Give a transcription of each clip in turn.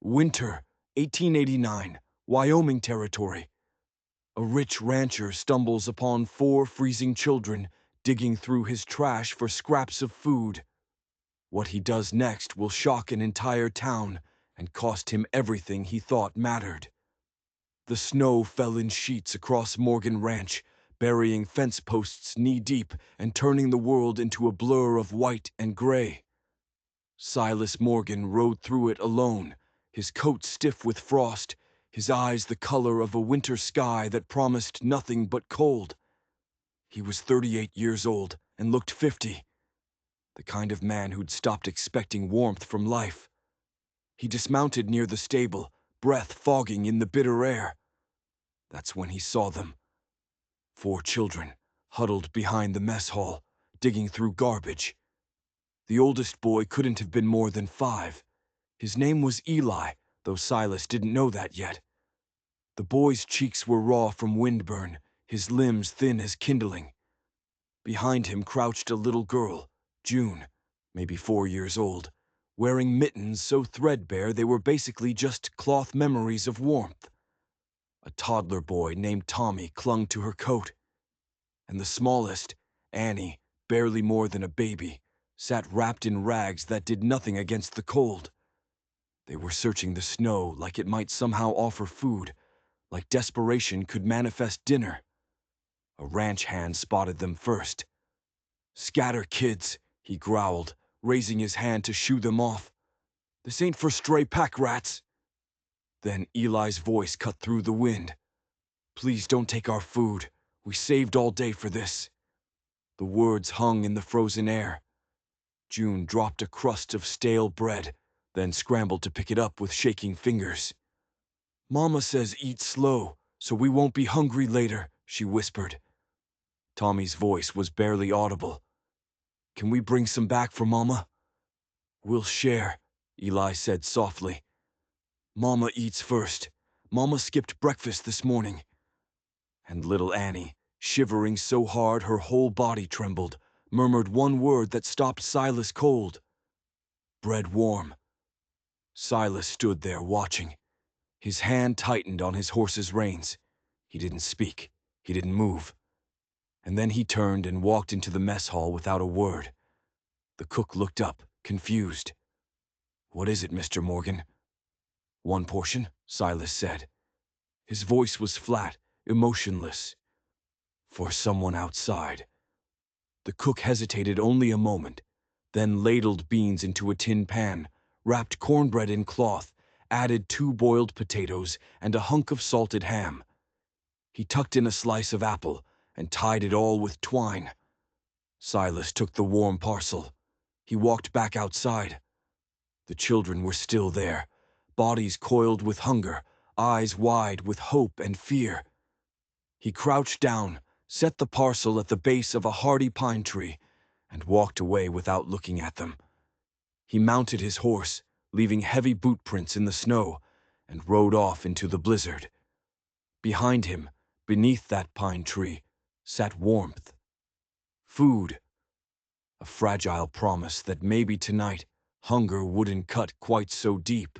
Winter, 1889, Wyoming territory. A rich rancher stumbles upon four freezing children digging through his trash for scraps of food. What he does next will shock an entire town and cost him everything he thought mattered. The snow fell in sheets across Morgan Ranch, burying fence posts knee-deep and turning the world into a blur of white and gray. Silas Morgan rode through it alone, his coat stiff with frost, his eyes the color of a winter sky that promised nothing but cold. He was 38 years old and looked 50, the kind of man who'd stopped expecting warmth from life. He dismounted near the stable, breath fogging in the bitter air. That's when he saw them. Four children, huddled behind the mess hall, digging through garbage. The oldest boy couldn't have been more than 5. His name was Eli, though Silas didn't know that yet. The boy's cheeks were raw from windburn, his limbs thin as kindling. Behind him crouched a little girl, June, maybe 4 years old, wearing mittens so threadbare they were basically just cloth memories of warmth. A toddler boy named Tommy clung to her coat. And the smallest, Annie, barely more than a baby, sat wrapped in rags that did nothing against the cold. They were searching the snow like it might somehow offer food, like desperation could manifest dinner. A ranch hand spotted them first. "Scatter, kids," he growled, raising his hand to shoo them off. "This ain't for stray pack rats." Then Eli's voice cut through the wind. "Please don't take our food. We saved all day for this." The words hung in the frozen air. June dropped a crust of stale bread, then scrambled to pick it up with shaking fingers. "Mama says eat slow, so we won't be hungry later," she whispered. Tommy's voice was barely audible. "Can we bring some back for Mama?" "We'll share," Eli said softly. "Mama eats first. Mama skipped breakfast this morning." And little Annie, shivering so hard her whole body trembled, murmured one word that stopped Silas cold. "Bread warm." Silas stood there watching. His hand tightened on his horse's reins. He didn't speak. He didn't move. And then he turned and walked into the mess hall without a word. The cook looked up, confused. "What is it, Mr. Morgan?" "One portion," Silas said. His voice was flat, emotionless. "For someone outside." The cook hesitated only a moment, then ladled beans into a tin pan, wrapped cornbread in cloth, added 2 boiled potatoes and a hunk of salted ham. He tucked in a slice of apple and tied it all with twine. Silas took the warm parcel. He walked back outside. The children were still there, bodies coiled with hunger, eyes wide with hope and fear. He crouched down, set the parcel at the base of a hardy pine tree, and walked away without looking at them. He mounted his horse, leaving heavy boot prints in the snow, and rode off into the blizzard. Behind him, beneath that pine tree, sat warmth. Food. A fragile promise that maybe tonight hunger wouldn't cut quite so deep.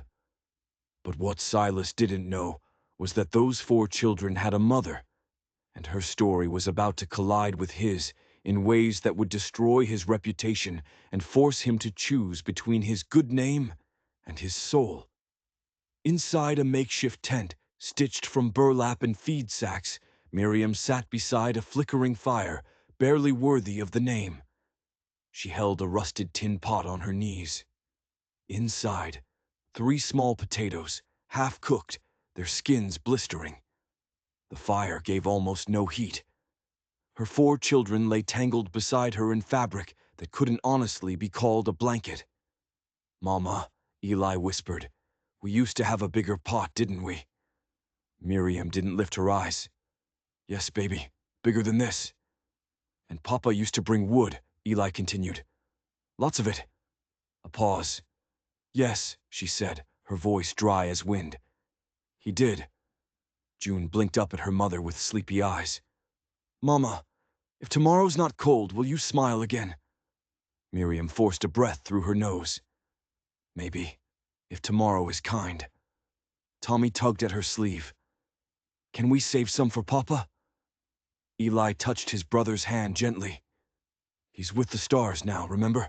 But what Silas didn't know was that those 4 children had a mother, and her story was about to collide with his in ways that would destroy his reputation and force him to choose between his good name and his soul. Inside a makeshift tent, stitched from burlap and feed sacks, Miriam sat beside a flickering fire, barely worthy of the name. She held a rusted tin pot on her knees. Inside, 3 small potatoes, half-cooked, their skins blistering. The fire gave almost no heat. Her 4 children lay tangled beside her in fabric that couldn't honestly be called a blanket. "Mama," Eli whispered, "we used to have a bigger pot, didn't we?" Miriam didn't lift her eyes. "Yes, baby, bigger than this." "And Papa used to bring wood," Eli continued. "Lots of it." A pause. "Yes," she said, her voice dry as wind. "He did." June blinked up at her mother with sleepy eyes. "Mama, if tomorrow's not cold, will you smile again?" Miriam forced a breath through her nose. "Maybe. If tomorrow is kind. Tommy tugged at her sleeve. Can we save some for Papa? Eli touched his brother's hand gently. He's with the stars now, remember?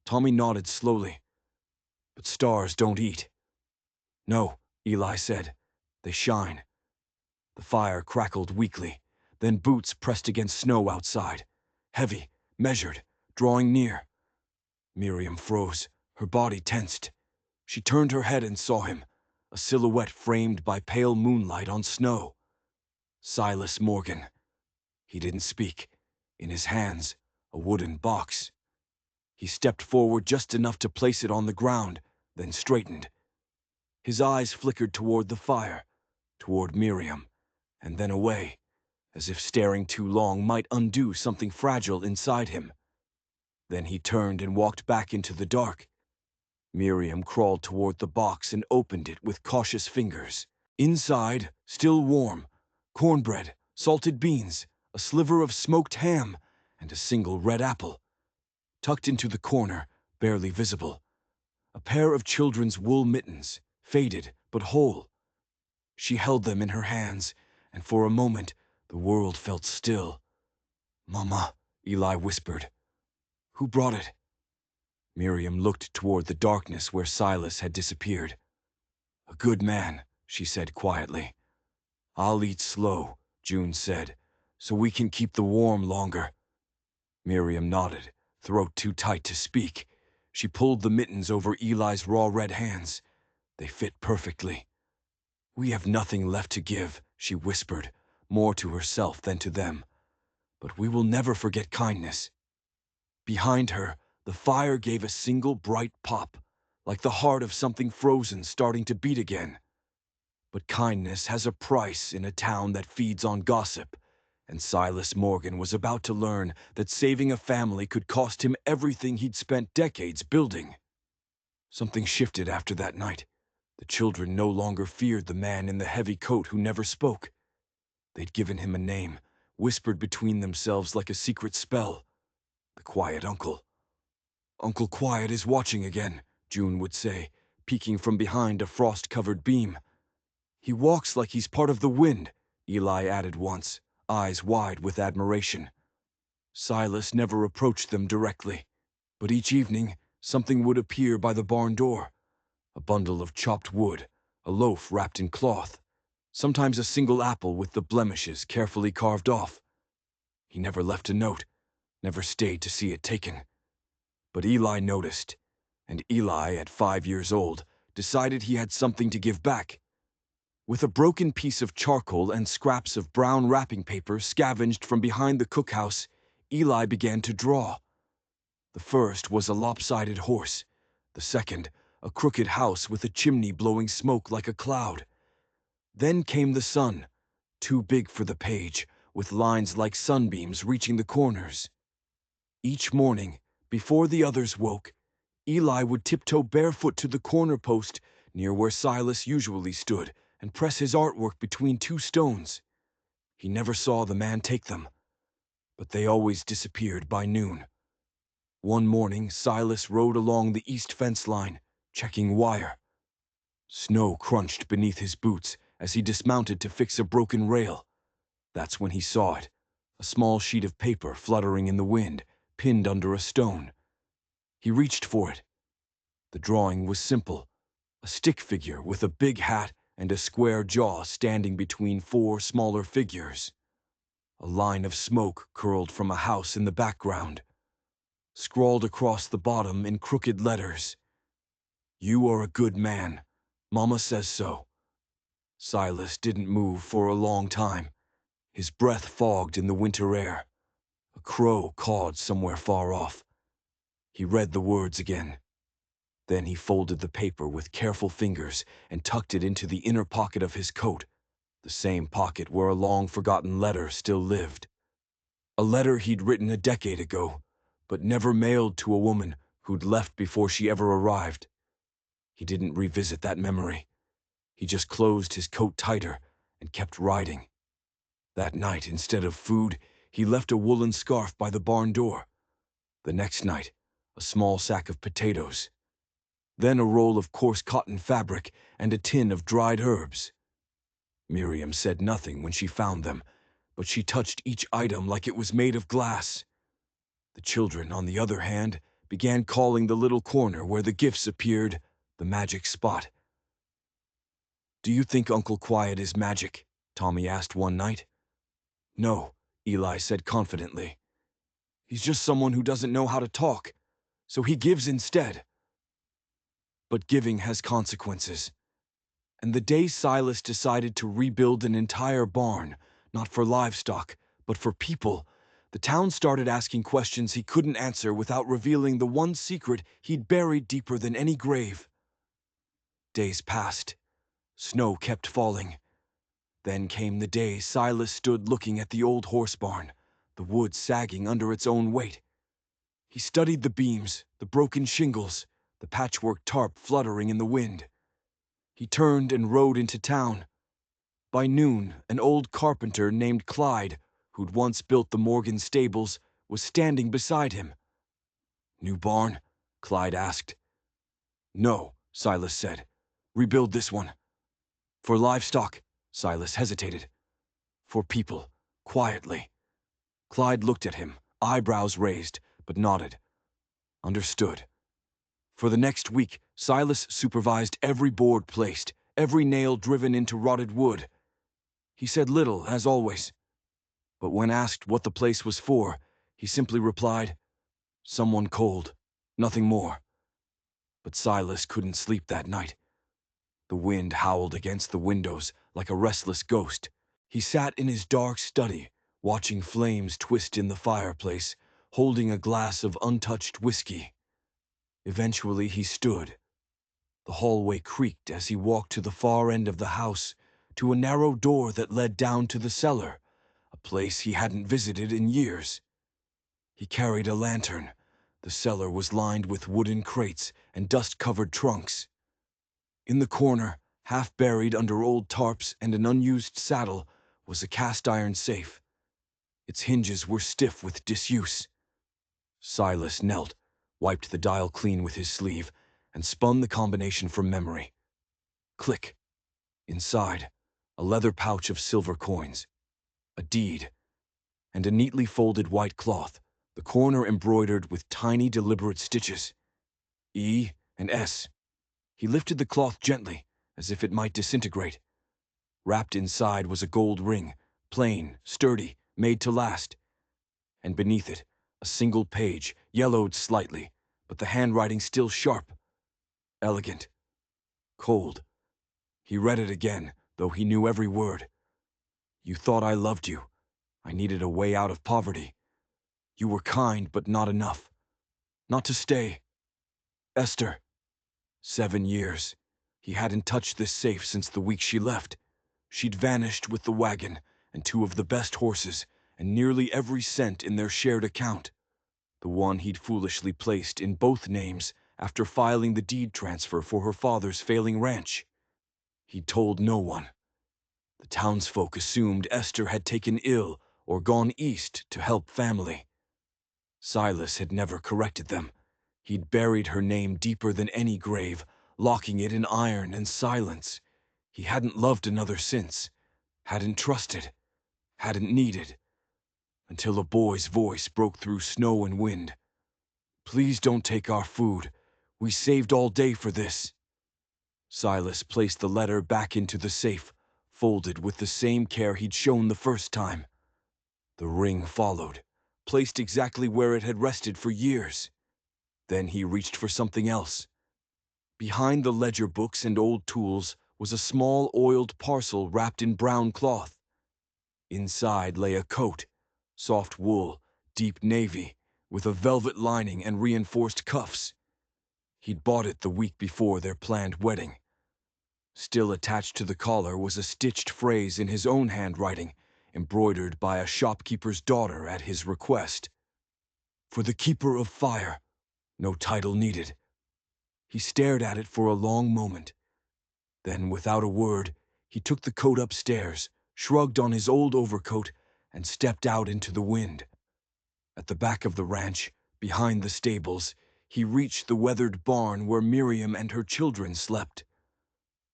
Tommy nodded slowly. But stars don't eat. No, Eli said. They shine. The fire crackled weakly. Then boots pressed against snow outside. Heavy, measured, drawing near. Miriam froze, her body tensed. She turned her head and saw him, a silhouette framed by pale moonlight on snow. Silas Morgan. He didn't speak. In his hands, a wooden box. He stepped forward just enough to place it on the ground, then straightened. His eyes flickered toward the fire, toward Miriam, and then away, as if staring too long might undo something fragile inside him. Then he turned and walked back into the dark. Miriam crawled toward the box and opened it with cautious fingers. Inside, still warm, cornbread, salted beans, a sliver of smoked ham, and a single red apple. Tucked into the corner, barely visible, a pair of children's wool mittens, faded but whole. She held them in her hands, and for a moment the world felt still. Mama, Eli whispered. Who brought it? Miriam looked toward the darkness where Silas had disappeared. A good man, she said quietly. I'll eat slow, June said, so we can keep the warm longer. Miriam nodded, throat too tight to speak. She pulled the mittens over Eli's raw red hands. They fit perfectly. We have nothing left to give, she whispered, more to herself than to them. But we will never forget kindness. Behind her, the fire gave a single bright pop, like the heart of something frozen starting to beat again. But kindness has a price in a town that feeds on gossip, and Silas Morgan was about to learn that saving a family could cost him everything he'd spent decades building. Something shifted after that night. The children no longer feared the man in the heavy coat who never spoke. They'd given him a name, whispered between themselves like a secret spell. The Quiet Uncle. Uncle Quiet is watching again, June would say, peeking from behind a frost-covered beam. He walks like he's part of the wind, Eli added once, eyes wide with admiration. Silas never approached them directly, but each evening something would appear by the barn door. A bundle of chopped wood, a loaf wrapped in cloth, sometimes a single apple with the blemishes carefully carved off. He never left a note, never stayed to see it taken. But Eli noticed, and Eli, at 5 years old, decided he had something to give back. With a broken piece of charcoal and scraps of brown wrapping paper scavenged from behind the cookhouse, Eli began to draw. The first was a lopsided horse, the second, a crooked house with a chimney blowing smoke like a cloud. Then came the sun, too big for the page, with lines like sunbeams reaching the corners. Each morning, before the others woke, Eli would tiptoe barefoot to the corner post near where Silas usually stood and press his artwork between two stones. He never saw the man take them, but they always disappeared by noon. One morning, Silas rode along the east fence line, checking wire. Snow crunched beneath his boots as he dismounted to fix a broken rail. That's when he saw it, a small sheet of paper fluttering in the wind, pinned under a stone. He reached for it. The drawing was simple, a stick figure with a big hat and a square jaw standing between 4 smaller figures. A line of smoke curled from a house in the background. Scrawled across the bottom in crooked letters, "You are a good man. Mama says so." Silas didn't move for a long time. His breath fogged in the winter air. A crow cawed somewhere far off. He read the words again. Then he folded the paper with careful fingers and tucked it into the inner pocket of his coat, the same pocket where a long-forgotten letter still lived. A letter he'd written a decade ago, but never mailed to a woman who'd left before she ever arrived. He didn't revisit that memory. He just closed his coat tighter and kept riding. That night, instead of food, he left a woolen scarf by the barn door. The next night, a small sack of potatoes. then a roll of coarse cotton fabric, and a tin of dried herbs. Miriam said nothing when she found them, but she touched each item like it was made of glass. The children, on the other hand, began calling the little corner where the gifts appeared the magic spot. "Do you think Uncle Quiet is magic?" Tommy asked one night. "No," Eli said confidently. "He's just someone who doesn't know how to talk, so he gives instead." But giving has consequences. And the day Silas decided to rebuild an entire barn, not for livestock, but for people, the town started asking questions he couldn't answer without revealing the one secret he'd buried deeper than any grave. Days passed. Snow kept falling. Then came the day Silas stood looking at the old horse barn, the wood sagging under its own weight. He studied the beams, the broken shingles, the patchwork tarp fluttering in the wind. He turned and rode into town. By noon, an old carpenter named Clyde, who'd once built the Morgan stables, was standing beside him. "New barn?" Clyde asked. "No," Silas said. "Rebuild this one." "For livestock?" Silas hesitated. "For people," quietly. Clyde looked at him, eyebrows raised, but nodded. "Understood." For the next week, Silas supervised every board placed, every nail driven into rotted wood. He said little, as always. But when asked what the place was for, he simply replied, "Someone cold, nothing more." But Silas couldn't sleep that night. The wind howled against the windows like a restless ghost. He sat in his dark study, watching flames twist in the fireplace, holding a glass of untouched whiskey. Eventually he stood. The hallway creaked as he walked to the far end of the house, to a narrow door that led down to the cellar, a place he hadn't visited in years. He carried a lantern. The cellar was lined with wooden crates and dust-covered trunks. In the corner, half buried under old tarps and an unused saddle, was a cast-iron safe. Its hinges were stiff with disuse. Silas knelt, wiped the dial clean with his sleeve, and spun the combination from memory. Click. Inside, a leather pouch of silver coins, a deed, and a neatly folded white cloth, the corner embroidered with tiny deliberate stitches. E and S. He lifted the cloth gently, as if it might disintegrate. Wrapped inside was a gold ring, plain, sturdy, made to last. And beneath it, a single page, yellowed slightly, but the handwriting still sharp. Elegant. Cold. He read it again, though he knew every word. "You thought I loved you. I needed a way out of poverty. You were kind, but not enough. Not to stay. Esther." 7 years. He hadn't touched this safe since the week she left. She'd vanished with the wagon, and 2 of the best horses, and nearly every cent in their shared account. The one he'd foolishly placed in both names after filing the deed transfer for her father's failing ranch. He'd told no one. The townsfolk assumed Esther had taken ill or gone east to help family. Silas had never corrected them. He'd buried her name deeper than any grave, locking it in iron and silence. He hadn't loved another since, hadn't trusted, hadn't needed, until a boy's voice broke through snow and wind. "Please don't take our food. We saved all day for this." Silas placed the letter back into the safe, folded with the same care he'd shown the first time. The ring followed, placed exactly where it had rested for years. Then he reached for something else. Behind the ledger books and old tools was a small oiled parcel wrapped in brown cloth. Inside lay a coat, soft wool, deep navy, with a velvet lining and reinforced cuffs. He'd bought it the week before their planned wedding. Still attached to the collar was a stitched phrase in his own handwriting, embroidered by a shopkeeper's daughter at his request. "For the keeper of fire. No title needed." He stared at it for a long moment. Then, without a word, he took the coat upstairs, shrugged on his old overcoat, and stepped out into the wind. At the back of the ranch, behind the stables, he reached the weathered barn where Miriam and her children slept.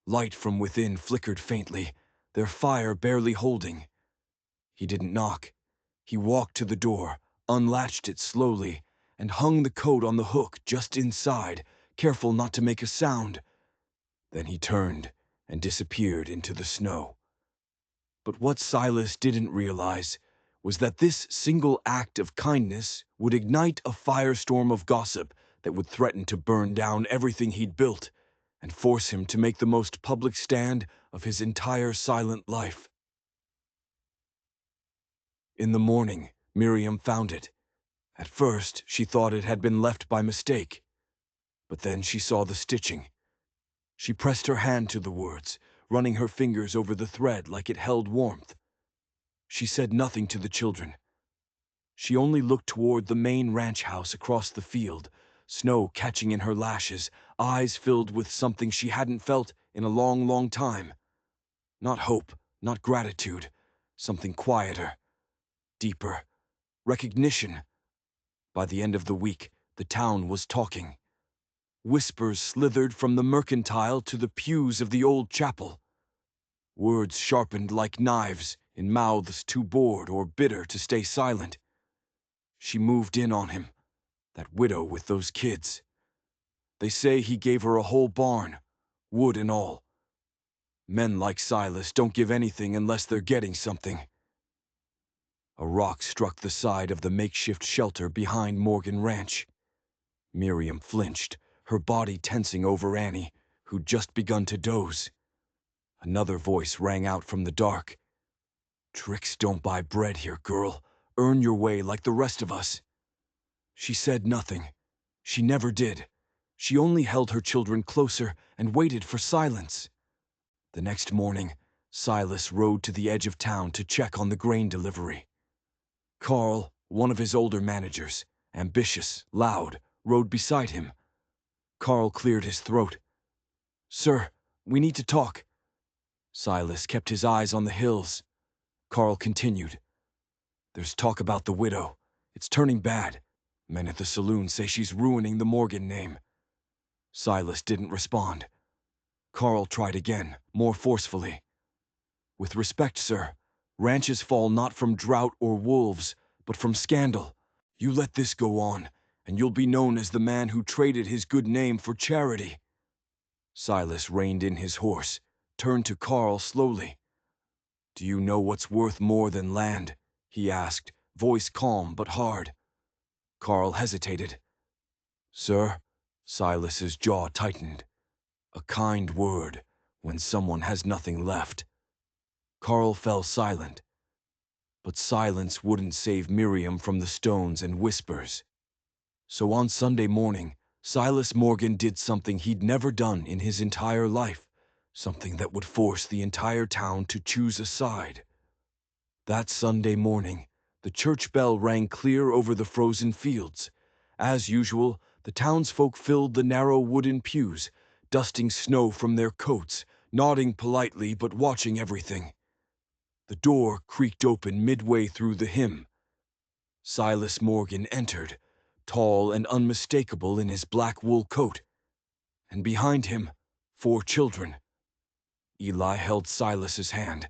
Light from within flickered faintly, their fire barely holding. He didn't knock. He walked to the door, unlatched it slowly, and hung the coat on the hook just inside, careful not to make a sound. Then he turned and disappeared into the snow. But what Silas didn't realize was that this single act of kindness would ignite a firestorm of gossip that would threaten to burn down everything he'd built and force him to make the most public stand of his entire silent life. In the morning, Miriam found it. At first, she thought it had been left by mistake, but then she saw the stitching. She pressed her hand to the words, running her fingers over the thread like it held warmth. She said nothing to the children. She only looked toward the main ranch house across the field, snow catching in her lashes, eyes filled with something she hadn't felt in a long, long time. Not hope, not gratitude, something quieter, deeper, recognition. By the end of the week, the town was talking. Whispers slithered from the mercantile to the pews of the old chapel. Words sharpened like knives in mouths too bored or bitter to stay silent. She moved in on him, that widow with those kids. They say he gave her a whole barn, wood and all. Men like Silas don't give anything unless they're getting something. A rock struck the side of the makeshift shelter behind Morgan Ranch. Miriam flinched, her body tensing over Annie, who'd just begun to doze. Another voice rang out from the dark. "Tricks don't buy bread here, girl. Earn your way like the rest of us." She said nothing. She never did. She only held her children closer and waited for silence. The next morning, Silas rode to the edge of town to check on the grain delivery. Carl, one of his older managers, ambitious, loud, rode beside him. Carl cleared his throat. "Sir, we need to talk." Silas kept his eyes on the hills. Carl continued. "There's talk about the widow. It's turning bad. Men at the saloon say she's ruining the Morgan name." Silas didn't respond. Carl tried again, more forcefully. "With respect, sir, ranches fall not from drought or wolves, but from scandal. You let this go on, and you'll be known as the man who traded his good name for charity." Silas reined in his horse, turned to Carl slowly. "Do you know what's worth more than land?" he asked, voice calm but hard. Carl hesitated. "Sir?" Silas's jaw tightened. "A kind word when someone has nothing left." Carl fell silent. But silence wouldn't save Miriam from the stones and whispers. So on Sunday morning, Silas Morgan did something he'd never done in his entire life, something that would force the entire town to choose a side. That Sunday morning, the church bell rang clear over the frozen fields. As usual, the townsfolk filled the narrow wooden pews, dusting snow from their coats, nodding politely but watching everything. The door creaked open midway through the hymn. Silas Morgan entered, tall and unmistakable in his black wool coat. And behind him, 4 children. Eli held Silas's hand.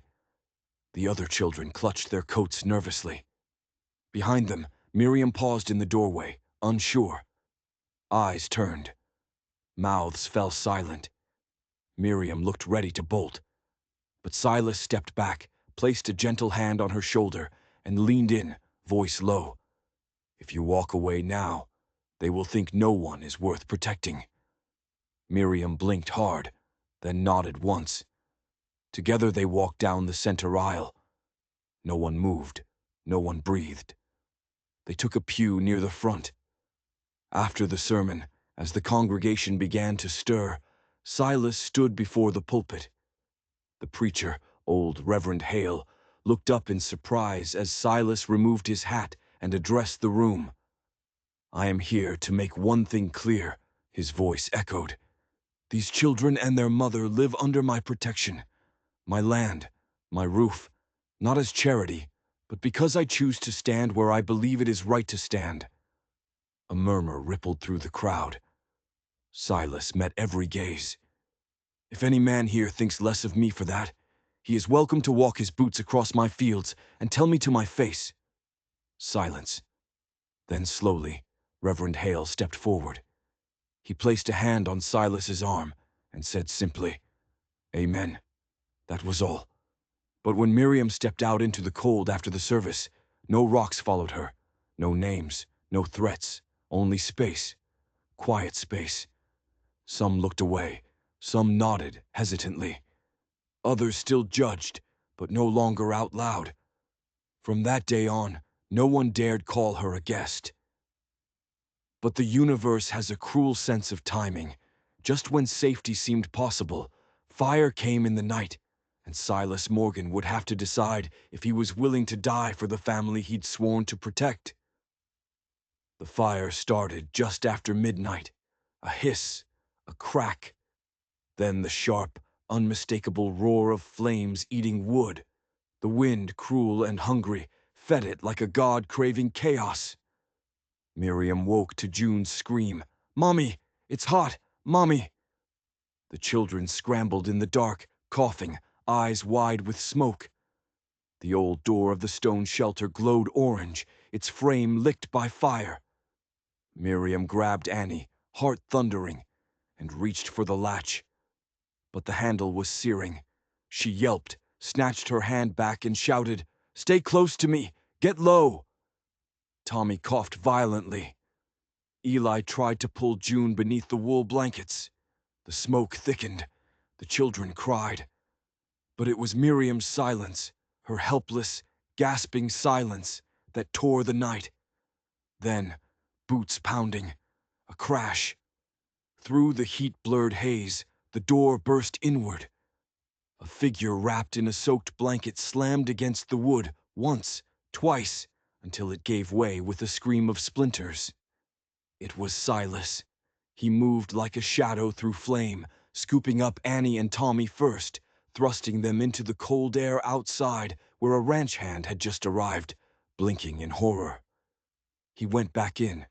The other children clutched their coats nervously. Behind them, Miriam paused in the doorway, unsure. Eyes turned. Mouths fell silent. Miriam looked ready to bolt. But Silas stepped back, placed a gentle hand on her shoulder, and leaned in, voice low. "If you walk away now, they will think no one is worth protecting." Miriam blinked hard, then nodded once. Together they walked down the center aisle. No one moved, no one breathed. They took a pew near the front. After the sermon, as the congregation began to stir, Silas stood before the pulpit. The preacher, old Reverend Hale, looked up in surprise as Silas removed his hat and addressed the room. "I am here to make one thing clear," his voice echoed. "These children and their mother live under my protection, my land, my roof, not as charity, but because I choose to stand where I believe it is right to stand. A murmur rippled through the crowd. Silas met every gaze. If any man here thinks less of me for that, he is welcome to walk his boots across my fields and tell me to my face. Silence. Then slowly, Reverend Hale stepped forward. He placed a hand on Silas's arm and said simply, "Amen." That was all. But when Miriam stepped out into the cold after the service, no rocks followed her, no names, no threats, only space, quiet space. Some looked away, some nodded hesitantly. Others still judged, but no longer out loud. From that day on, no one dared call her a guest. But the universe has a cruel sense of timing. Just when safety seemed possible, fire came in the night, and Silas Morgan would have to decide if he was willing to die for the family he'd sworn to protect. The fire started just after midnight. A hiss, a crack, then the sharp, unmistakable roar of flames eating wood. The wind, cruel and hungry, fed it like a god craving chaos. Miriam woke to June's scream, "Mommy, it's hot, Mommy!" The children scrambled in the dark, coughing, eyes wide with smoke. The old door of the stone shelter glowed orange, its frame licked by fire. Miriam grabbed Annie, heart thundering, and reached for the latch. But the handle was searing. She yelped, snatched her hand back, and shouted, "Stay close to me! Get low!" Tommy coughed violently. Eli tried to pull June beneath the wool blankets. The smoke thickened. The children cried. But it was Miriam's silence, her helpless, gasping silence, that tore the night. Then, boots pounding, a crash. Through the heat-blurred haze, the door burst inward. A figure wrapped in a soaked blanket slammed against the wood, once, twice, until it gave way with a scream of splinters. It was Silas. He moved like a shadow through flame, scooping up Annie and Tommy first, thrusting them into the cold air outside where a ranch hand had just arrived, blinking in horror. He went back in.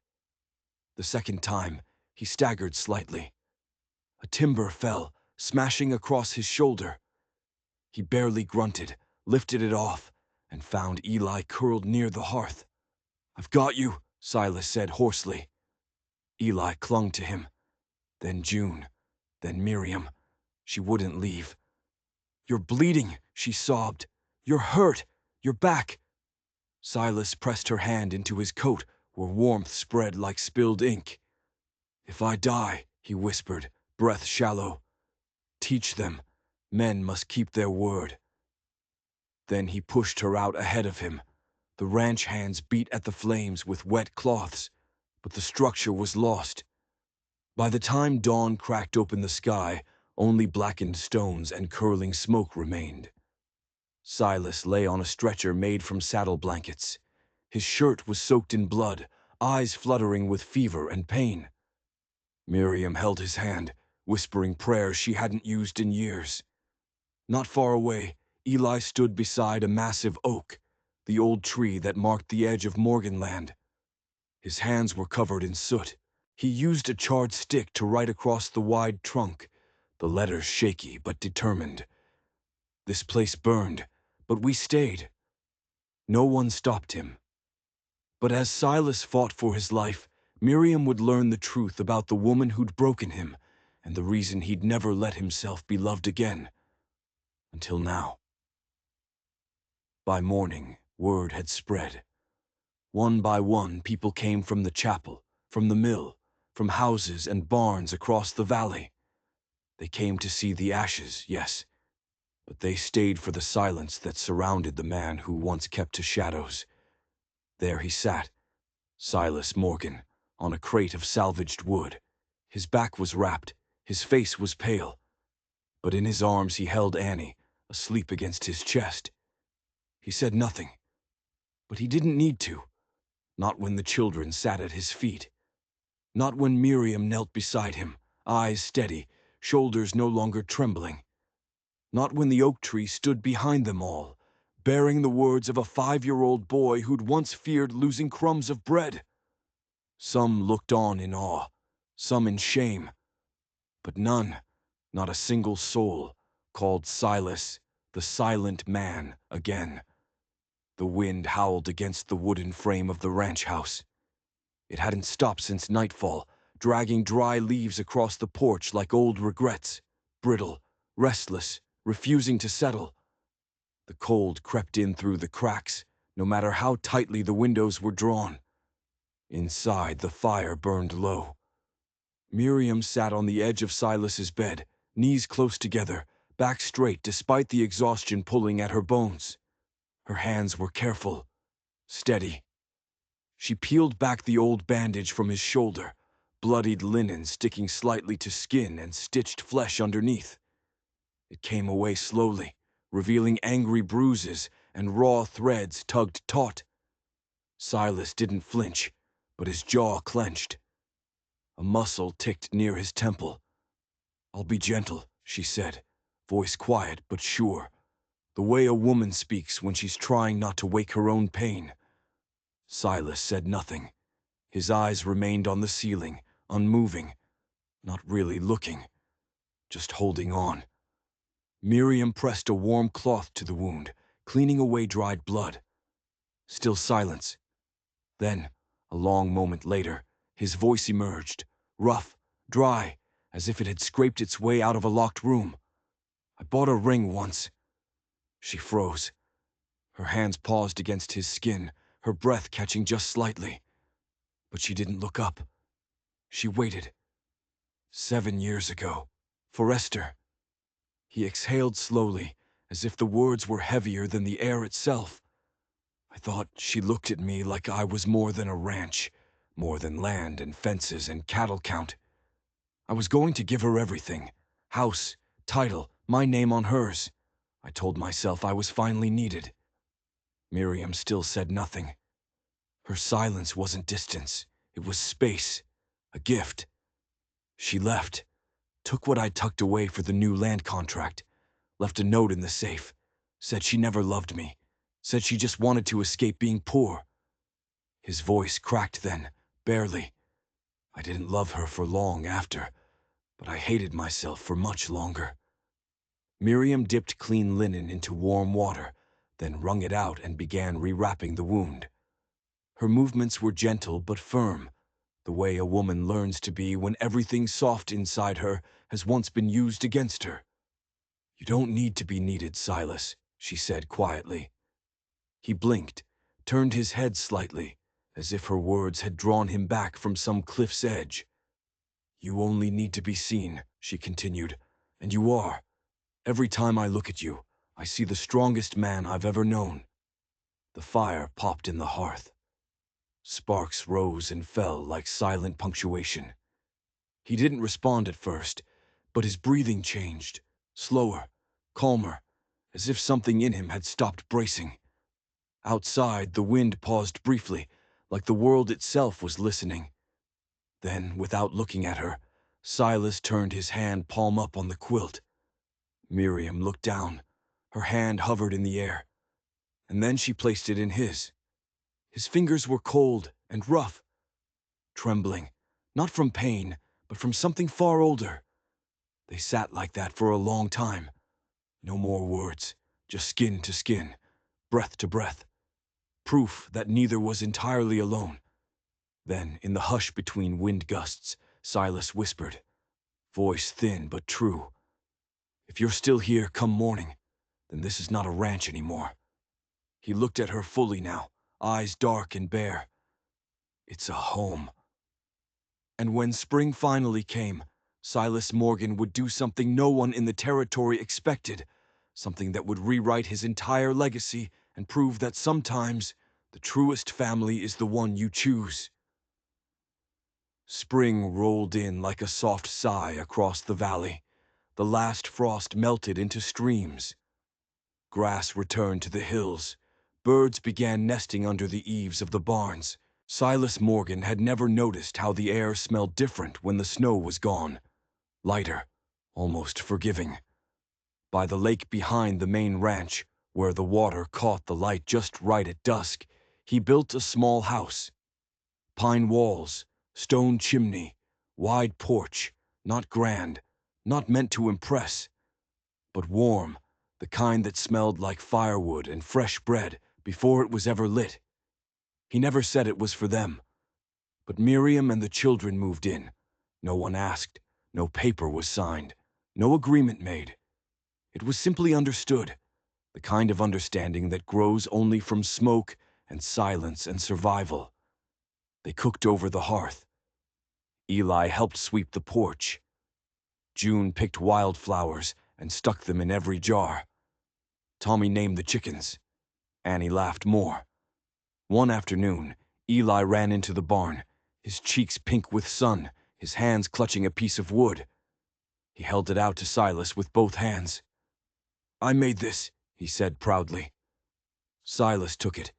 The second time, he staggered slightly. A timber fell, smashing across his shoulder. He barely grunted, lifted it off, and found Eli curled near the hearth. "I've got you," Silas said hoarsely. Eli clung to him. Then June. Then Miriam. She wouldn't leave. "You're bleeding," she sobbed. "You're hurt. Your back." Silas pressed her hand into his coat, where warmth spread like spilled ink. "If I die," he whispered, breath shallow, "teach them. Men must keep their word." Then he pushed her out ahead of him. The ranch hands beat at the flames with wet cloths, but the structure was lost. By the time dawn cracked open the sky, only blackened stones and curling smoke remained. Silas lay on a stretcher made from saddle blankets. His shirt was soaked in blood, eyes fluttering with fever and pain. Miriam held his hand, whispering prayers she hadn't used in years. Not far away, Eli stood beside a massive oak, the old tree that marked the edge of Morganland. His hands were covered in soot. He used a charred stick to write across the wide trunk, the letters shaky but determined. "This place burned, but we stayed." No one stopped him. But as Silas fought for his life, Miriam would learn the truth about the woman who'd broken him, and the reason he'd never let himself be loved again. Until now. By morning, word had spread. One by one, people came from the chapel, from the mill, from houses and barns across the valley. They came to see the ashes, yes, but they stayed for the silence that surrounded the man who once kept to shadows. There he sat, Silas Morgan, on a crate of salvaged wood. His back was wrapped, his face was pale, but in his arms he held Annie, asleep against his chest. He said nothing, but he didn't need to. Not when the children sat at his feet. Not when Miriam knelt beside him, eyes steady, shoulders no longer trembling. Not when the oak tree stood behind them all, bearing the words of a 5-year-old boy who'd once feared losing crumbs of bread. Some looked on in awe, some in shame, but none, not a single soul, called Silas the Silent Man again. The wind howled against the wooden frame of the ranch house. It hadn't stopped since nightfall, dragging dry leaves across the porch like old regrets, brittle, restless, refusing to settle. The cold crept in through the cracks, no matter how tightly the windows were drawn. Inside, the fire burned low. Miriam sat on the edge of Silas's bed, knees close together, back straight despite the exhaustion pulling at her bones. Her hands were careful, steady. She peeled back the old bandage from his shoulder, bloodied linen sticking slightly to skin and stitched flesh underneath. It came away slowly, revealing angry bruises and raw threads tugged taut. Silas didn't flinch, but his jaw clenched. A muscle ticked near his temple. "I'll be gentle," she said, voice quiet but sure, the way a woman speaks when she's trying not to wake her own pain. Silas said nothing. His eyes remained on the ceiling, unmoving, not really looking, just holding on. Miriam pressed a warm cloth to the wound, cleaning away dried blood. Still silence. Then, a long moment later, his voice emerged, rough, dry, as if it had scraped its way out of a locked room. "I bought a ring once." She froze. Her hands paused against his skin, her breath catching just slightly. But she didn't look up. She waited. 7 years ago. For Esther. He exhaled slowly, as if the words were heavier than the air itself. "I thought she looked at me like I was more than a ranch, more than land and fences and cattle count. I was going to give her everything, house, title, my name on hers. I told myself I was finally needed." Miriam still said nothing. Her silence wasn't distance, it was space, a gift. She left, took what I'd tucked away for the new land contract, left a note in the safe, said she never loved me, said she just wanted to escape being poor. His voice cracked then, barely. I didn't love her for long after, but I hated myself for much longer. Miriam dipped clean linen into warm water, then wrung it out and began rewrapping the wound. Her movements were gentle but firm, the way a woman learns to be when everything soft inside her has once been used against her. "You don't need to be needed, Silas," she said quietly. He blinked, turned his head slightly, as if her words had drawn him back from some cliff's edge. "You only need to be seen," she continued, "and you are. Every time I look at you, I see the strongest man I've ever known." The fire popped in the hearth. Sparks rose and fell like silent punctuation. He didn't respond at first, but his breathing changed, slower, calmer, as if something in him had stopped bracing. Outside, the wind paused briefly, like the world itself was listening. Then, without looking at her, Silas turned his hand palm up on the quilt. Miriam looked down. Her hand hovered in the air, and then she placed it in his. His fingers were cold and rough, trembling, not from pain, but from something far older. They sat like that for a long time. No more words, just skin to skin, breath to breath. Proof that neither was entirely alone. Then, in the hush between wind gusts, Silas whispered, voice thin but true, "If you're still here come morning, then this is not a ranch anymore." He looked at her fully now, eyes dark and bare. "It's a home." And when spring finally came, Silas Morgan would do something no one in the territory expected, something that would rewrite his entire legacy and prove that sometimes the truest family is the one you choose. Spring rolled in like a soft sigh across the valley. The last frost melted into streams. Grass returned to the hills. Birds began nesting under the eaves of the barns. Silas Morgan had never noticed how the air smelled different when the snow was gone. Lighter, almost forgiving. By the lake behind the main ranch, where the water caught the light just right at dusk, he built a small house. Pine walls, Stone chimney, wide porch, not grand, not meant to impress, but warm, the kind that smelled like firewood and fresh bread before it was ever lit. He never said it was for them, but Miriam and the children moved in. No one asked, no paper was signed, no agreement made. It was simply understood, the kind of understanding that grows only from smoke and silence and survival. They cooked over the hearth. Eli helped sweep the porch. June picked wildflowers and stuck them in every jar. Tommy named the chickens. Annie laughed more. One afternoon, Eli ran into the barn, his cheeks pink with sun, his hands clutching a piece of wood. He held it out to Silas with both hands. "I made this," he said proudly. Silas took it.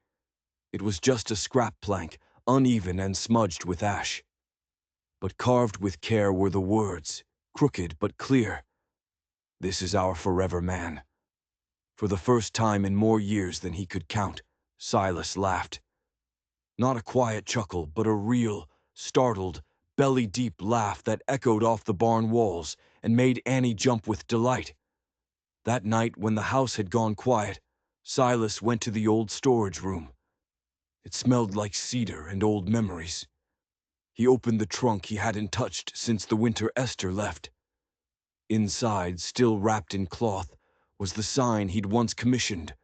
It was just a scrap plank, uneven and smudged with ash. But carved with care were the words, crooked but clear. "This is our forever man." For the first time in more years than he could count, Silas laughed. Not a quiet chuckle, but a real, startled, belly-deep laugh that echoed off the barn walls and made Annie jump with delight. That night, when the house had gone quiet, Silas went to the old storage room. It smelled like cedar and old memories. He opened the trunk he hadn't touched since the winter Esther left. Inside, still wrapped in cloth, was the sign he'd once commissioned.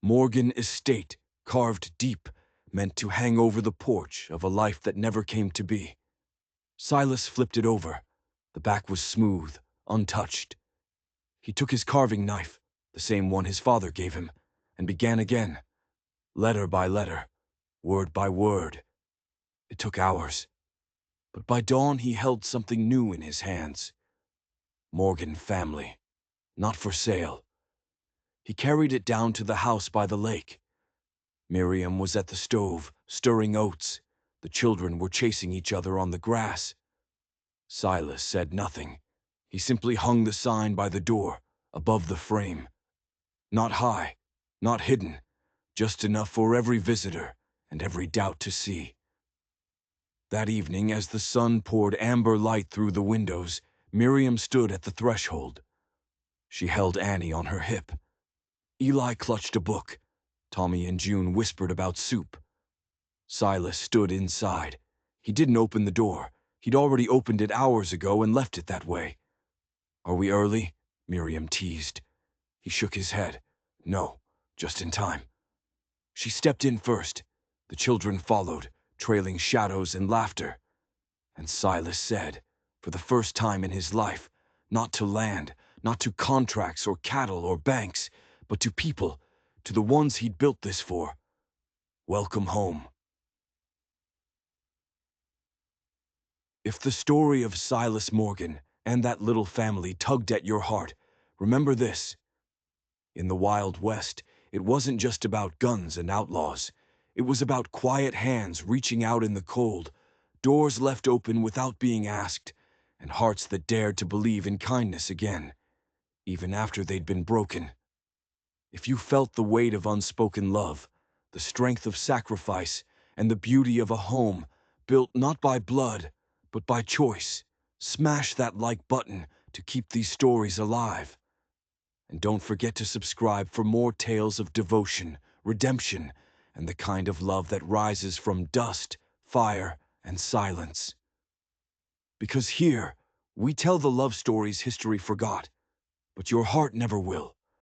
Morgan Estate, carved deep, meant to hang over the porch of a life that never came to be. Silas flipped it over. The back was smooth, untouched. He took his carving knife, the same one his father gave him, and began again, letter by letter, word by word. It took hours, but by dawn he held something new in his hands. Morgan family, not for sale. He carried it down to the house by the lake. Miriam was at the stove, stirring oats. The children were chasing each other on the grass. Silas said nothing. He simply hung the sign by the door, above the frame. Not high, not hidden, just enough for every visitor and every doubt to see. That evening, as the sun poured amber light through the windows, Miriam stood at the threshold. She held Annie on her hip. Eli clutched a book. Tommy and June whispered about soup. Silas stood inside. He didn't open the door. He'd already opened it hours ago and left it that way. "Are we early?" Miriam teased. He shook his head. "No, just in time." She stepped in first. The children followed, trailing shadows and laughter. And Silas said, for the first time in his life, not to land, not to contracts or cattle or banks, but to people, to the ones he'd built this for, "Welcome home." If the story of Silas Morgan and that little family tugged at your heart, remember this. In the Wild West, it wasn't just about guns and outlaws. It was about quiet hands reaching out in the cold, doors left open without being asked, and hearts that dared to believe in kindness again, even after they'd been broken. If you felt the weight of unspoken love, the strength of sacrifice, and the beauty of a home built not by blood, but by choice, smash that like button to keep these stories alive. And don't forget to subscribe for more tales of devotion, redemption, and the kind of love that rises from dust, fire, and silence. Because here, we tell the love stories history forgot, but your heart never will.